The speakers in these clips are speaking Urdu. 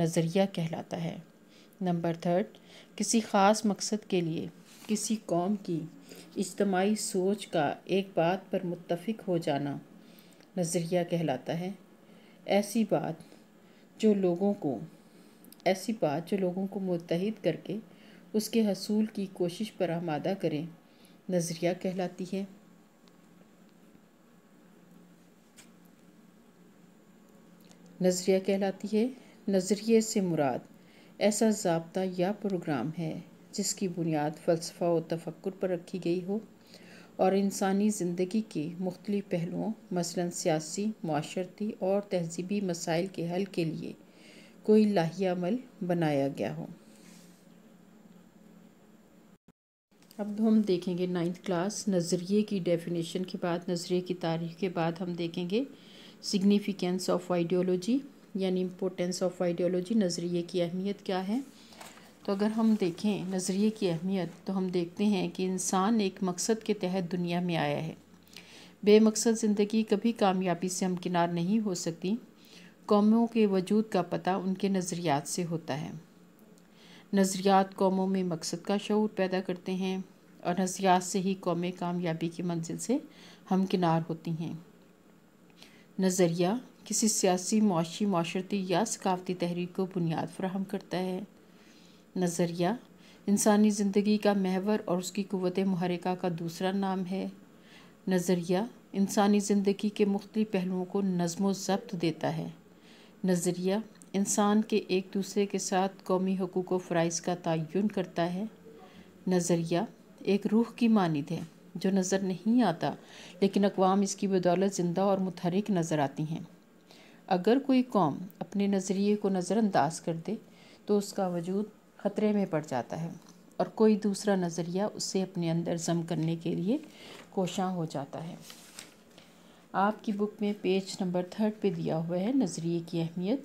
نظریہ کہلاتا ہے۔ نمبر 3، کسی خاص مقصد کے لیے کسی قوم کی اجتماعی سوچ کا ایک بات پر متفق ہو جانا نظریہ کہلاتا ہے۔ ایسی بات جو لوگوں کو متحد کر کے اس کے حصول کی کوشش پر آمادہ کریں نظریہ کہلاتی ہے۔ نظریے سے مراد ایسا ضابطہ یا پروگرام ہے جس کی بنیاد فلسفہ و تفکر پر رکھی گئی ہو اور انسانی زندگی کے مختلف پہلوؤں مثلاً سیاسی، معاشرتی اور تہذیبی مسائل کے حل کے لیے کوئی لائحہ عمل بنایا گیا ہو۔ اب ہم دیکھیں گے 9th کلاس نظریے کی ڈیفینیشن کے بعد، نظریے کی تعریف کے بعد ہم دیکھیں گے سگنیفیکینس آف آئیڈیالوجی یعنی امپورٹینس آف آئیڈیالوجی، نظریے کی اہمیت کیا ہے۔ تو اگر ہم دیکھیں نظریے کی اہمیت تو ہم دیکھتے ہیں کہ انسان ایک مقصد کے تحت دنیا میں آیا ہے۔ بے مقصد زندگی کبھی کامیابی سے ہمکنار نہیں ہو سکتی۔ قوموں کے وجود کا پتہ ان کے نظریات سے ہوتا ہے۔ نظریات قوموں میں مقصد کا شعور پیدا کرتے ہیں اور نظریات سے ہی قومیں کامیابی کی منزل سے ہمکنار ہوتی ہیں۔ نظریہ کسی سیاسی، معاشی، معاشرتی یا ثقافتی تحریک کو بنیاد فراہم کرتا ہے۔ نظریہ انسانی زندگی کا محور اور اس کی قوت محرکہ کا دوسرا نام ہے۔ نظریہ انسانی زندگی کے مختلف پہلوؤں کو نظم و ضبط دیتا ہے۔ نظریہ انسان کے ایک دوسرے کے ساتھ قومی حقوق و فرائض کا تعین کرتا ہے۔ نظریہ ایک روح کی مانند ہے جو نظر نہیں آتا لیکن اقوام اس کی بدولت زندہ اور متحرک نظر آتی ہیں۔ اگر کوئی قوم اپنے نظریے کو نظر انداز کر دے تو اس کا وجود خطرے میں پڑ جاتا ہے اور کوئی دوسرا نظریہ اسے اپنے اندر ضم کرنے کے لیے کوشاں ہو جاتا ہے۔ آپ کی بک میں پیج نمبر 3 پہ دیا ہوا ہے نظریے کی اہمیت۔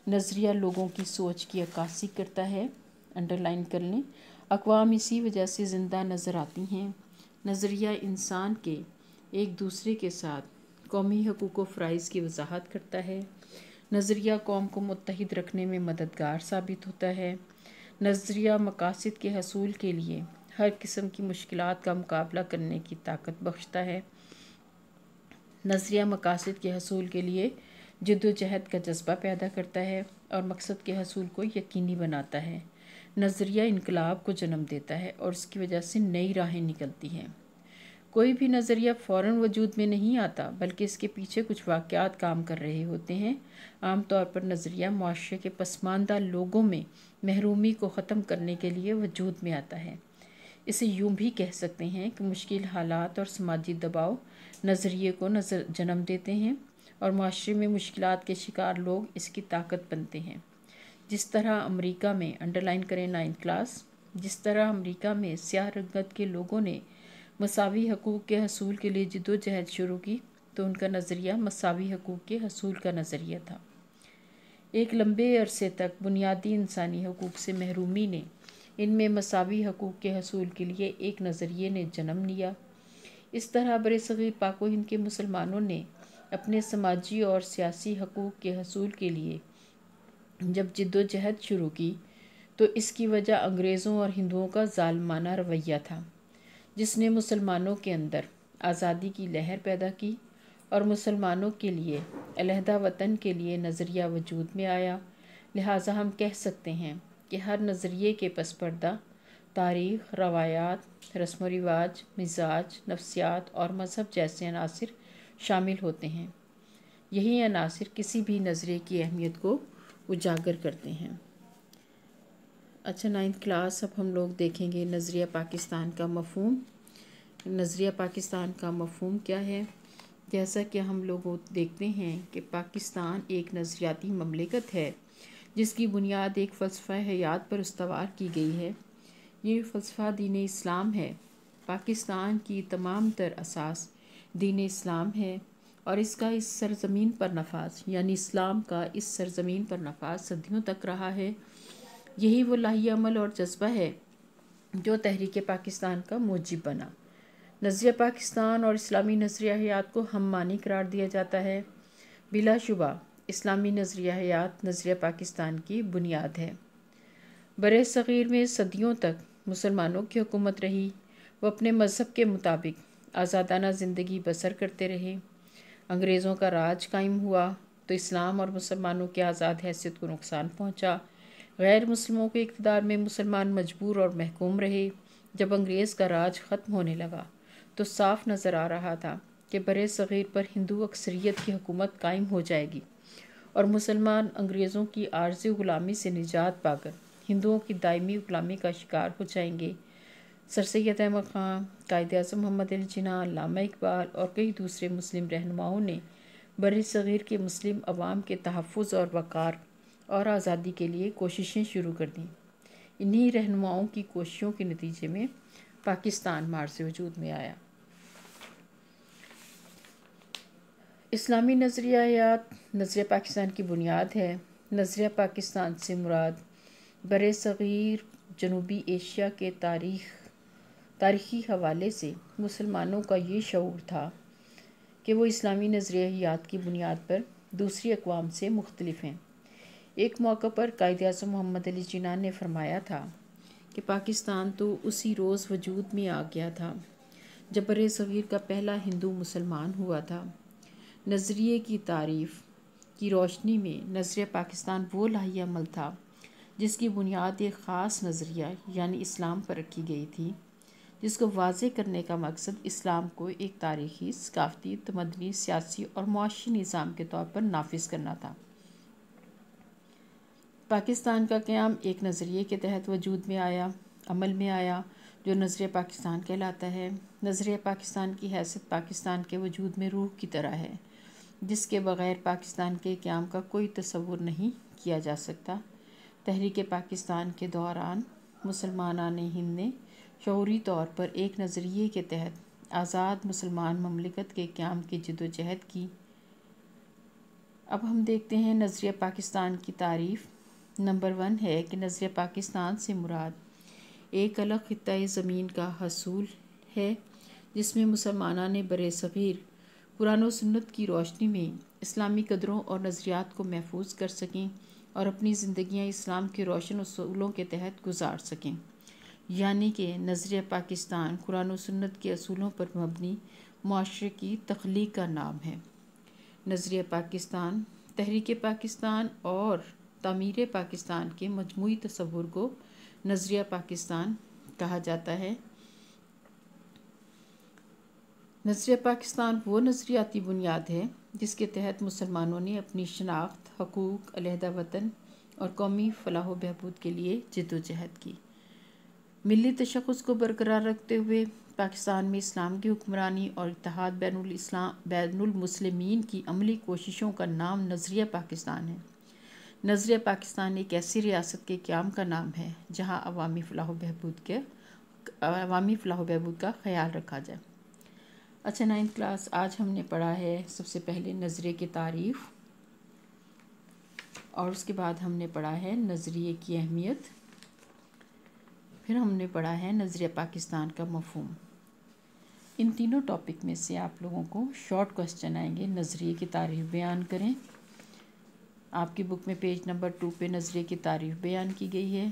نظریہ لوگوں کی سوچ کی عکاسی کرتا ہے۔ انڈرلائن کر لیں، اقوام اسی وجہ سے زندہ نظر آتی ہیں۔ نظریہ انسان کے ایک دوسرے کے ساتھ قومی حقوق و فرائض کی وضاحت کرتا ہے۔ نظریہ قوم کو متحد رکھنے میں مددگار ثابت ہوتا ہے۔ نظریہ مقاصد کے حصول کے لیے ہر قسم کی مشکلات کا مقابلہ کرنے کی طاقت بخشتا ہے۔ نظریہ مقاصد کے حصول کے لیے جد و جہد کا جذبہ پیدا کرتا ہے اور مقصد کے حصول کو یقینی بناتا ہے۔ نظریہ انقلاب کو جنم دیتا ہے اور اس کی وجہ سے نئی راہیں نکلتی ہیں۔ کوئی بھی نظریہ فوراً وجود میں نہیں آتا بلکہ اس کے پیچھے کچھ واقعات کام کر رہے ہوتے ہیں۔ عام طور پر نظریہ معاشرے کے پسماندہ لوگوں میں محرومی کو ختم کرنے کے لیے وجود میں آتا ہے۔ اسے یوں بھی کہہ سکتے ہیں کہ مشکل حالات اور سماجی دباؤ نظریے کو جنم دیتے ہیں اور معاشرے میں مشکلات کے شکار لوگ اس کی طاقت بنتے ہیں۔ جس طرح امریکہ میں انڈرلائن کریں 9th کلاس، جس طرح امریکہ میں سیاہ رنگت کے لوگوں نے مساوی حقوق کے حصول کے لیے جد و جہد شروع کی تو ان کا نظریہ مساوی حقوق کے حصول کا نظریہ تھا۔ ایک لمبے عرصے تک بنیادی انسانی حقوق سے محرومی نے ان میں مساوی حقوق کے حصول کے لیے ایک نظریے نے جنم لیا۔ اس طرح برصغیر پاک و ہند کے مسلمانوں نے اپنے سماجی اور سیاسی حقوق کے حصول کے لیے جب جد و جہد شروع کی تو اس کی وجہ انگریزوں اور ہندوؤں کا ظالمانہ رویہ تھا، جس نے مسلمانوں کے اندر آزادی کی لہر پیدا کی اور مسلمانوں کے لیے علیحدہ وطن کے لیے نظریہ وجود میں آیا۔ لہٰذا ہم کہہ سکتے ہیں کہ ہر نظریے کے پس پردہ تاریخ، روایات، رسم و رواج، مزاج، نفسیات اور مذہب جیسے عناصر شامل ہوتے ہیں۔ یہی عناصر کسی بھی نظریے کی اہمیت کو اجاگر کرتے ہیں۔ اچھا 9th کلاس، اب ہم لوگ دیکھیں گے نظریہ پاکستان کا مفہوم۔ نظریہ پاکستان کا مفہوم کیا ہے؟ جیسا کہ ہم لوگ دیکھتے ہیں کہ پاکستان ایک نظریاتی مملکت ہے جس کی بنیاد ایک فلسفہ حیات پر استوار کی گئی ہے۔ یہ فلسفہ دین اسلام ہے۔ پاکستان کی تمام تر اساس دین اسلام ہے اور اس کا اس سرزمین پر نفاذ یعنی اسلام کا اس سرزمین پر نفاذ صدیوں تک رہا ہے۔ یہی وہ لائحہ عمل اور جذبہ ہے جو تحریک پاکستان کا موجب بنا۔ نظریہ پاکستان اور اسلامی نظریہ حیات کو ہم معنی قرار دیا جاتا ہے۔ بلا شبہ اسلامی نظریہ حیات نظریہ پاکستان کی بنیاد ہے۔ برِ صغیر میں صدیوں تک مسلمانوں کی حکومت رہی۔ وہ اپنے مذہب کے مطابق آزادانہ زندگی بسر کرتے رہے۔ انگریزوں کا راج قائم ہوا تو اسلام اور مسلمانوں کی آزاد حیثیت کو نقصان پہنچا۔ غیر مسلموں کے اقتدار میں مسلمان مجبور اور محکوم رہے۔ جب انگریز کا راج ختم ہونے لگا تو صاف نظر آ رہا تھا کہ برِ صغیر پر ہندو اکثریت کی حکومت قائم ہو جائے گی اور مسلمان انگریزوں کی عارضی غلامی سے نجات پا کر ہندوؤں کی دائمی غلامی کا شکار ہو جائیں گے۔ سر سید احمد خان، قائد اعظم محمد علی جناح، علامہ اقبال اور کئی دوسرے مسلم رہنماؤں نے برِ صغیر کے مسلم عوام کے تحفظ اور وقار اور آزادی کے لیے کوششیں شروع کر دیں۔ انہی رہنماؤں کی کوششوں کے نتیجے میں پاکستان معرض وجود میں آیا۔ اسلامی نظریہ حیات نظریہ پاکستان کی بنیاد ہے۔ نظریہ پاکستان سے مراد برِ صغیر جنوبی ایشیا کے تاریخی حوالے سے مسلمانوں کا یہ شعور تھا کہ وہ اسلامی نظریہ حیات کی بنیاد پر دوسری اقوام سے مختلف ہیں۔ ایک موقع پر قائد اعظم محمد علی جناح نے فرمایا تھا کہ پاکستان تو اسی روز وجود میں آ گیا تھا جب برِ صغیر کا پہلا ہندو مسلمان ہوا تھا۔ نظریے کی تعریف کی روشنی میں نظریہ پاکستان وہ لاہی عمل تھا جس کی بنیاد ایک خاص نظریہ یعنی اسلام پر رکھی گئی تھی، جس کو واضح کرنے کا مقصد اسلام کو ایک تاریخی، ثقافتی، تمدنی، سیاسی اور معاشی نظام کے طور پر نافذ کرنا تھا۔ پاکستان کا قیام ایک نظریے کے تحت وجود میں آیا، عمل میں آیا، جو نظریہ پاکستان کہلاتا ہے۔ نظریہ پاکستان کی حیثیت پاکستان کے وجود میں روح کی طرح ہے، جس کے بغیر پاکستان کے قیام کا کوئی تصور نہیں کیا جا سکتا۔ تحریک پاکستان کے دوران مسلمانان ہند نے شعوری طور پر ایک نظریے کے تحت آزاد مسلمان مملکت کے قیام کی جدوجہد کی۔ اب ہم دیکھتے ہیں نظریہ پاکستان کی تعریف۔ نمبر 1 ہے کہ نظریہ پاکستان سے مراد ایک الگ خطۂ زمین کا حصول ہے جس میں مسلمانان برِ صغیر قرآن و سنت کی روشنی میں اسلامی قدروں اور نظریات کو محفوظ کر سکیں اور اپنی زندگیاں اسلام کے روشن اصولوں کے تحت گزار سکیں۔ یعنی کہ نظریہ پاکستان قرآن و سنت کے اصولوں پر مبنی معاشرے کی تخلیق کا نام ہے۔ نظریہ پاکستان، تحریک پاکستان اور تعمیر پاکستان کے مجموعی تصور کو نظریہ پاکستان کہا جاتا ہے۔ نظریہ پاکستان وہ نظریاتی بنیاد ہے جس کے تحت مسلمانوں نے اپنی شناخت، حقوق، علیحدہ وطن اور قومی فلاح و بہبود کے لیے جدوجہد کی۔ ملی تشخص کو برقرار رکھتے ہوئے پاکستان میں اسلام کی حکمرانی اور اتحاد بین المسلمین کی عملی کوششوں کا نام نظریہ پاکستان ہے۔ نظریہ پاکستان ایک ایسی ریاست کے قیام کا نام ہے جہاں عوامی فلاح و بہبود کا خیال رکھا جائے۔ اچھا 9th کلاس، آج ہم نے پڑھا ہے سب سے پہلے نظریے کی تعریف اور اس کے بعد ہم نے پڑھا ہے نظریے کی اہمیت، پھر ہم نے پڑھا ہے نظریہ پاکستان کا مفہوم۔ ان تینوں ٹاپک میں سے آپ لوگوں کو شارٹ کوسچن آئیں گے۔ نظریے کی تعریف بیان کریں۔ آپ کی بک میں پیج نمبر 2 پہ نظریے کی تعریف بیان کی گئی ہے۔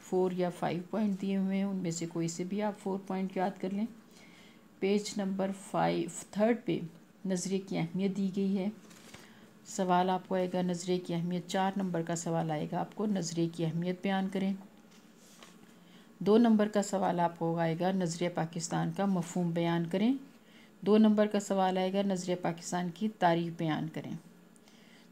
4 یا 5 پوائنٹ دیے ہوئے ہیں، ان میں سے کوئی سے بھی آپ 4 پوائنٹ یاد کر لیں۔ پیج نمبر 3 پہ نظریے کی اہمیت دی گئی ہے۔ سوال آپ کو آئے گا نظریے کی اہمیت، 4 نمبر کا سوال آئے گا آپ کو نظریے کی اہمیت بیان کریں۔ 2 نمبر کا سوال آپ کو آئے گا نظریہ پاکستان کا مفہوم بیان کریں۔ 2 نمبر کا سوال آئے گا نظریہ پاکستان کی تعریف بیان کریں۔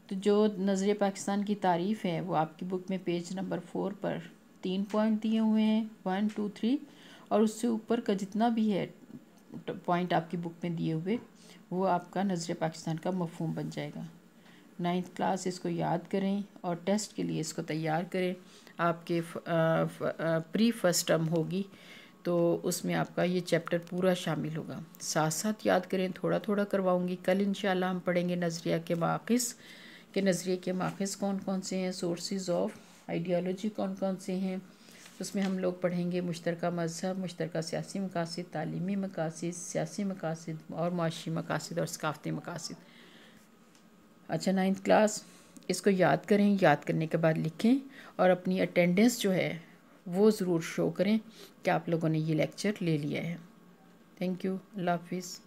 تو جو نظریہ پاکستان کی تعریف ہے وہ آپ کی بک میں پیج نمبر 4 پر 3 پوائنٹ دیے ہوئے ہیں، 1 2 3، اور اس سے اوپر کا جتنا بھی ہے پوائنٹ آپ کی بک میں دیے ہوئے وہ آپ کا نظریہ پاکستان کا مفہوم بن جائے گا۔ 9th کلاس اس کو یاد کریں اور ٹیسٹ کے لیے اس کو تیار کریں۔ آپ کے پری فرسٹ ٹرم ہوگی تو اس میں آپ کا یہ چیپٹر پورا شامل ہوگا۔ ساتھ ساتھ یاد کریں، تھوڑا تھوڑا کرواؤں گی۔ کل انشاءاللہ ہم پڑھیں گے نظریہ کے ماخذ، کہ نظریے کے ماخذ کون کون سے ہیں، سورسز آف آئیڈیالوجی کون کون سے ہیں۔ اس میں ہم لوگ پڑھیں گے مشترکہ مذہب، مشترکہ سیاسی مقاصد، تعلیمی مقاصد، سیاسی مقاصد اور معاشی مقاصد اور ثقافتی مقاصد۔ اچھا 9th کلاس، اس کو یاد کریں، یاد کرنے کے بعد لکھیں اور اپنی اٹینڈنس جو ہے وہ ضرور شو کریں کہ آپ لوگوں نے یہ لیکچر لے لیا ہے۔ تھینک یو، اللہ حافظ۔